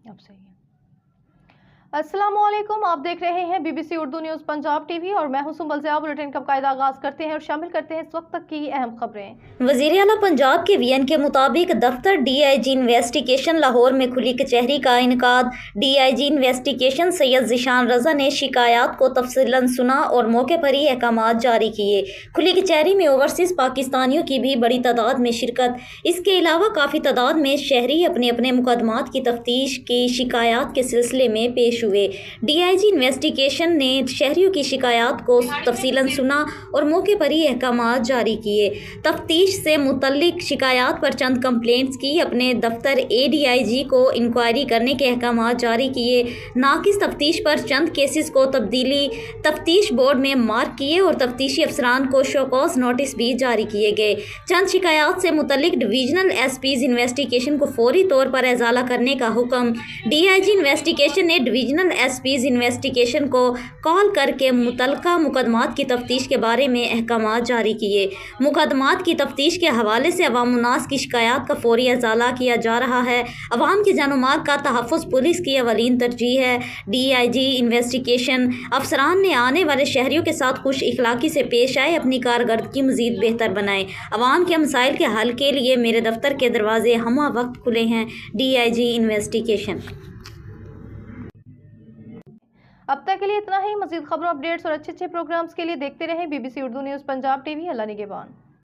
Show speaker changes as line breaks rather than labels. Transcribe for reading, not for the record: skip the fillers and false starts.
अब सही है। अस्सलामुअलैकुम, आप देख रहे हैं BBC Urdu news Punjab TV और मैं हूं सुंबल ज़िया। बुलेटिन का बाकायदा आगाज करते हैं और शामिल करते हैं इस वक्त तक की अहम खबरें।
वज़ीर आला पंजाब के वीएन के मुताबिक दफ्तर डीआईजी इन्वेस्टिगेशन लाहौर में खुली कचहरी का इनकाद। डीआईजी इन्वेस्टिगेशन सैयद ज़ीशान रज़ा ने शिकायत को तफसीलन सुना और मौके पर ही अहकामात जारी किए। खुली कचहरी में ओवरसीज़ पाकिस्तानियों की भी बड़ी तादाद में शिरकत। इसके अलावा काफ़ी तादाद में शहरी अपने अपने मुकदमात की तफ्तीश की शिकायत के सिलसिले में पेश हुए। डीआईजी इन्वेस्टिगेशन ने शहरियों की शिकायत को तफसीलन सुना और मौके पर ही अहकामात जारी किए। तफ्तीश से मुतल्लिक शिकायत पर चंद कंप्लेंट्स की अपने दफ्तर एडीआईजी को इंक्वायरी करने के अहकामात जारी किए। नाकिस तफ्तीश पर चंद केसेस को तब्दीली तफ्तीश बोर्ड में मार्क किए और तफ्तीशी अफसरान को शोकॉज नोटिस भी जारी किए गए। चंद शिकायत से मुतल्लिक डिवीजनल एसपीज इन्वेस्टिगेशन को फौरी तौर पर इजाला करने का हुक्म। डीआईजी इन्वेस्टिगेशन ने डिवीजनल एसपीज इन्वेस्टिगेशन को कॉल करके मुतल्लिका मुकदमात की तफ्तीश के बारे में अहकामात जारी किए। मुकदमात की तफ्तीश के हवाले से अवाम उन्नास की शिकायत का फौरी इजाला किया जा रहा है। अवाम की जान माल का तहफ़्फ़ुज़ पुलिस की अवलीन तरजीह है। डीआईजी इन्वेस्टिगेशन अफसरान ने आने वाले शहरियों के साथ खुश इखलाकी से पेश आए, अपनी कारकर्दगी मज़ीद बेहतर बनाएं। अवाम के मसाइल के हल के लिए मेरे दफ्तर के दरवाजे हमा वक्त खुले हैं। DIG investigation.
अब तक के लिए इतना ही। मज़ीद खबरों, अपडेट्स और अच्छे प्रोग्राम्स के लिए देखते रहें BBC Urdu news Punjab TV. अल्लाह निगहबान।